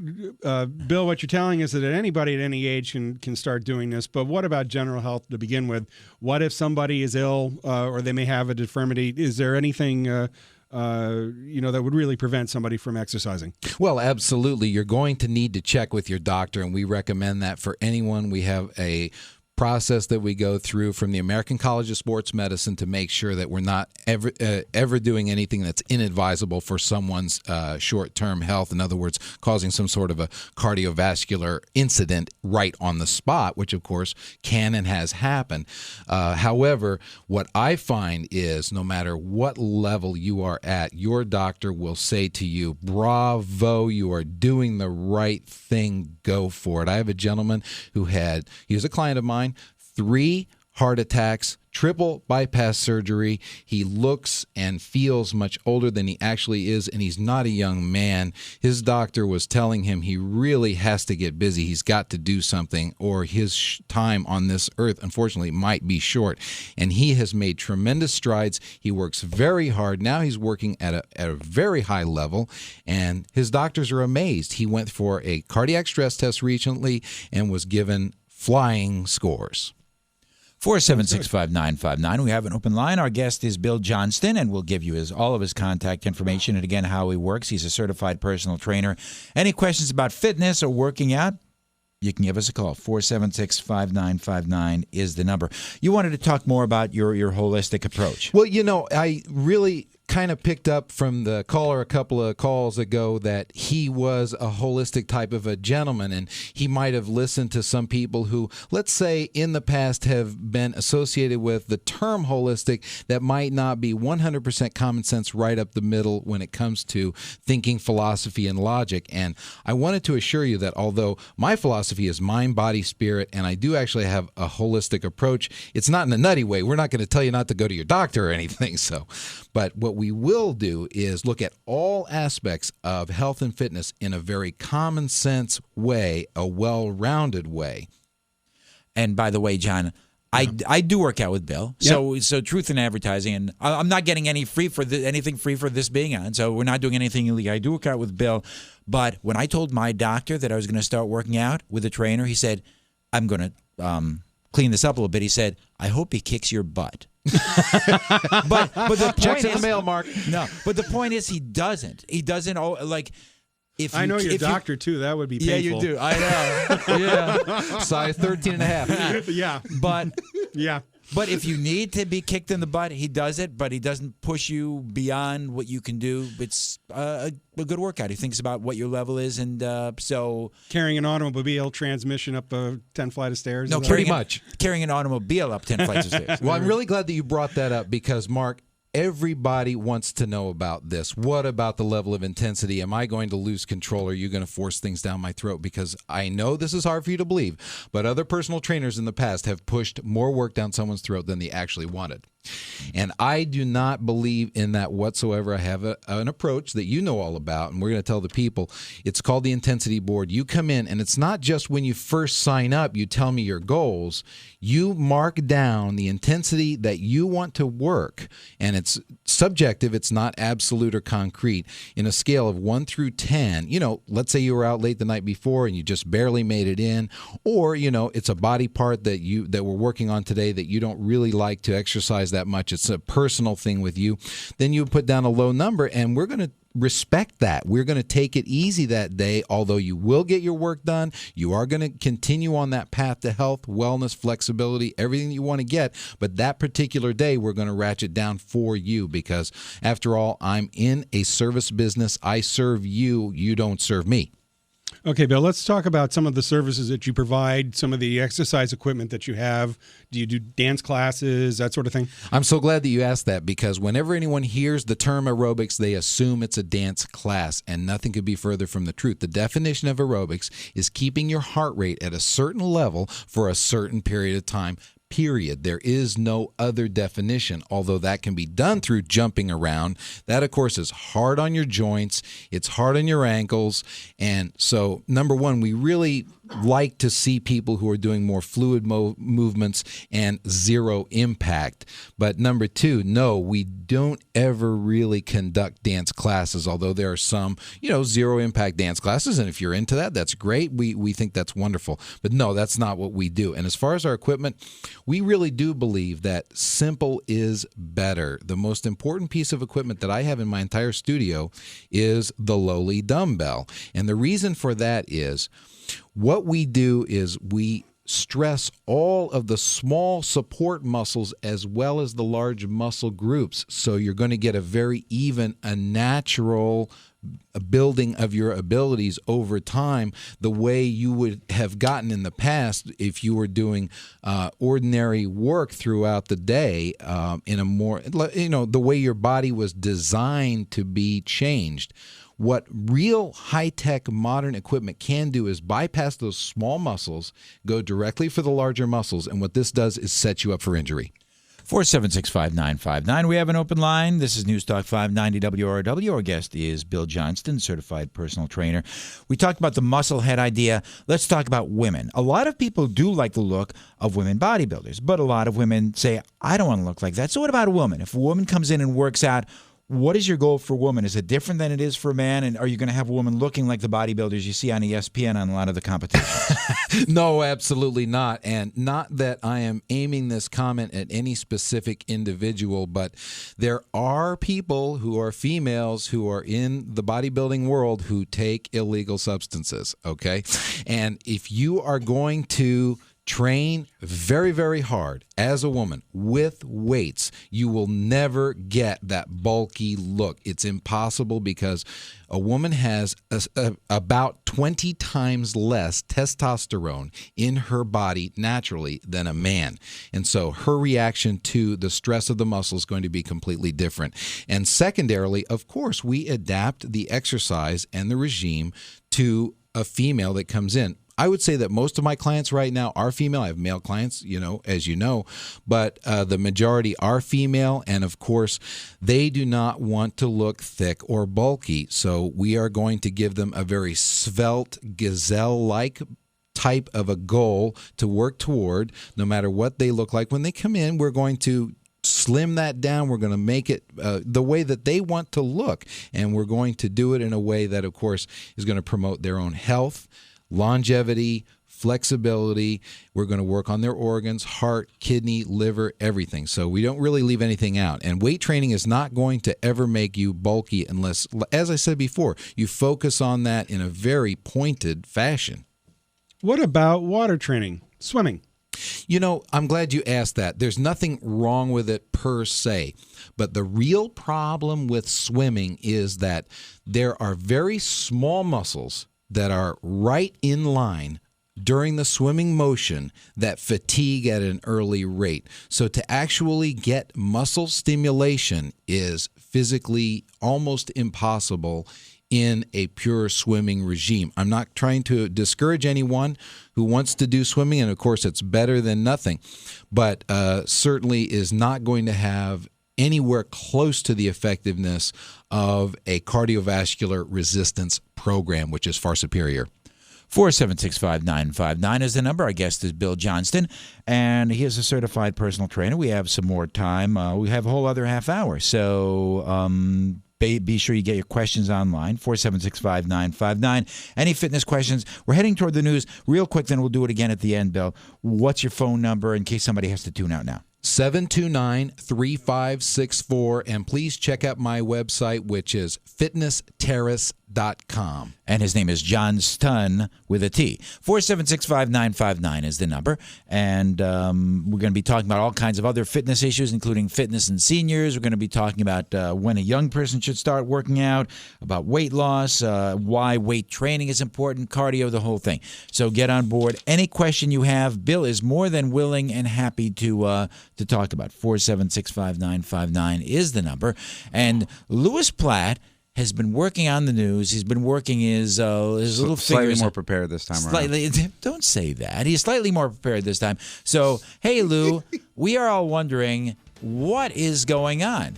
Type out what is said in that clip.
Bill, what you're telling us is that anybody at any age can start doing this, but what about general health to begin with? What if somebody is ill or they may have a deformity? Is there anything that would really prevent somebody from exercising? Well, absolutely. You're going to need to check with your doctor, and we recommend that for anyone. We have a process that we go through from the American College of Sports Medicine to make sure that we're not ever doing anything that's inadvisable for someone's short-term health. In other words, causing some sort of a cardiovascular incident right on the spot, which of course can and has happened. However, what I find is no matter what level you are at, your doctor will say to you, bravo, you are doing the right thing, go for it. I have a gentleman he was a client of mine, 3 heart attacks, triple bypass surgery. He looks and feels much older than he actually is, and he's not a young man. His doctor was telling him he really has to get busy. He's got to do something, or his time on this earth, unfortunately, might be short. And he has made tremendous strides. He works very hard. Now he's working at a very high level, and his doctors are amazed. He went for a cardiac stress test recently and was given flying scores. 476-5959. We have an open line. Our guest is Bill Johnston, and we'll give you all of his contact information and, again, how he works. He's a certified personal trainer. Any questions about fitness or working out, you can give us a call. 476-5959 is the number. You wanted to talk more about your holistic approach. Well, I really kind of picked up from the caller a couple of calls ago that he was a holistic type of a gentleman, and he might have listened to some people who, let's say, in the past have been associated with the term holistic that might not be 100% common sense right up the middle when it comes to thinking, philosophy, and logic. And I wanted to assure you that although my philosophy is mind, body, spirit, and I do actually have a holistic approach, it's not in a nutty way. We're not going to tell you not to go to your doctor or anything. But what we will do is look at all aspects of health and fitness in a very common sense way, a well-rounded way. And by the way, John, I do work out with Bill. Yep. So truth in advertising, and I'm not getting anything free for this being on. So we're not doing anything illegal. I do work out with Bill. But when I told my doctor that I was going to start working out with a trainer, he said, I'm going to clean this up a little bit. He said, I hope he kicks your butt. but the checks in the mail, Mark. No, but the point is he doesn't. He doesn't if I know your doctor too. That would be painful. Yeah, you do. I know. Yeah, size 13 and a half. Yeah, But if you need to be kicked in the butt, he does it, but he doesn't push you beyond what you can do. It's a good workout. He thinks about what your level is, and so... Carrying an automobile transmission up a 10 flight of stairs? No, pretty much. Carrying an automobile up 10 flights of stairs. Well, I'm really glad that you brought that up because, Mark, everybody wants to know about this. What about the level of intensity? Am I going to lose control? Or are you going to force things down my throat? Because I know this is hard for you to believe, but other personal trainers in the past have pushed more work down someone's throat than they actually wanted. And I do not believe in that whatsoever. I have an approach that you know all about, and we're going to tell the people. It's called the intensity board. You come in, and it's not just when you first sign up, you tell me your goals. You mark down the intensity that you want to work, and it's subjective. It's not absolute or concrete. In a scale of 1 through 10, let's say you were out late the night before and you just barely made it in, or, it's a body part that we're working on today that you don't really like to exercise that much. It's a personal thing with you. Then you put down a low number, and we're going to respect that. We're going to take it easy that day. Although you will get your work done, you are going to continue on that path to health, wellness, flexibility, everything you want to get. But that particular day, we're going to ratchet down for you because, after all, I'm in a service business. I serve you. You don't serve me. Okay, Bill, let's talk about some of the services that you provide, some of the exercise equipment that you have. Do you do dance classes, that sort of thing? I'm so glad that you asked that because whenever anyone hears the term aerobics, they assume it's a dance class, and nothing could be further from the truth. The definition of aerobics is keeping your heart rate at a certain level for a certain period of time, period. There is no other definition, although that can be done through jumping around. That, of course, is hard on your joints. It's hard on your ankles. And so, number one, we really like to see people who are doing more fluid movements and zero impact. But number two, no, we don't ever really conduct dance classes, although there are some, zero impact dance classes. And if you're into that, that's great. We think that's wonderful. But no, that's not what we do. And as far as our equipment, we really do believe that simple is better. The most important piece of equipment that I have in my entire studio is the lowly dumbbell. And the reason for that is what we do is we stress all of the small support muscles as well as the large muscle groups. So you're going to get a very even, a natural building of your abilities over time, the way you would have gotten in the past if you were doing ordinary work throughout the day in a more, the way your body was designed to be changed. What real high-tech modern equipment can do is bypass those small muscles, go directly for the larger muscles, and what this does is set you up for injury. 476-5959. We have an open line. This is News Talk 590 WROW. Our guest is Bill Johnston, certified personal trainer. We talked about the muscle head idea. Let's talk about women. A lot of people do like the look of women bodybuilders, but a lot of women say, I don't want to look like that. So what about a woman? If a woman comes in and works out, what is your goal for a woman? Is it different than it is for a man? And are you going to have a woman looking like the bodybuilders you see on ESPN on a lot of the competitions? No, absolutely not. And not that I am aiming this comment at any specific individual, but there are people who are females who are in the bodybuilding world who take illegal substances, okay? And if you are going to train very, very hard as a woman with weights, you will never get that bulky look. It's impossible because a woman has about 20 times less testosterone in her body naturally than a man. And so her reaction to the stress of the muscle is going to be completely different. And secondarily, of course, we adapt the exercise and the regime to a female that comes in. I would say that most of my clients right now are female. I have male clients, as you know, but the majority are female. And of course, they do not want to look thick or bulky. So we are going to give them a very svelte, gazelle-like type of a goal to work toward, no matter what they look like. When they come in, we're going to slim that down. We're going to make it the way that they want to look. And we're going to do it in a way that, of course, is going to promote their own health, longevity, flexibility. We're going to work on their organs, heart, kidney, liver, everything. So we don't really leave anything out. And weight training is not going to ever make you bulky unless, as I said before, you focus on that in a very pointed fashion. What about water training, swimming? I'm glad you asked that. There's nothing wrong with it per se. But the real problem with swimming is that there are very small muscles that are right in line during the swimming motion that fatigue at an early rate. So to actually get muscle stimulation is physically almost impossible in a pure swimming regime. I'm not trying to discourage anyone who wants to do swimming, and of course it's better than nothing, but certainly is not going to have anywhere close to the effectiveness of a cardiovascular resistance program, which is far superior. 476-5959 is the number. Our guest is Bill Johnston, and he is a certified personal trainer. We have some more time. We have a whole other half hour, so be sure you get your questions online, 476-5959. Any fitness questions? We're heading toward the news real quick, then we'll do it again at the end, Bill. What's your phone number in case somebody has to tune out now? 729-3564, and please check out my website, which is fitnessterrace.com. And his name is Johnston with a T. 476-5959 is the number. And we're going to be talking about all kinds of other fitness issues, including fitness in seniors. We're going to be talking about when a young person should start working out, about weight loss, why weight training is important, cardio, the whole thing. So get on board. Any question you have, Bill is more than willing and happy to talk about. 476-5959 is the number. And Louis Platt has been working on the news. He's been working his little slightly fingers. more prepared this time around. Slightly, don't say that. He's slightly more prepared this time. So, hey, Lou, we are all wondering what is going on.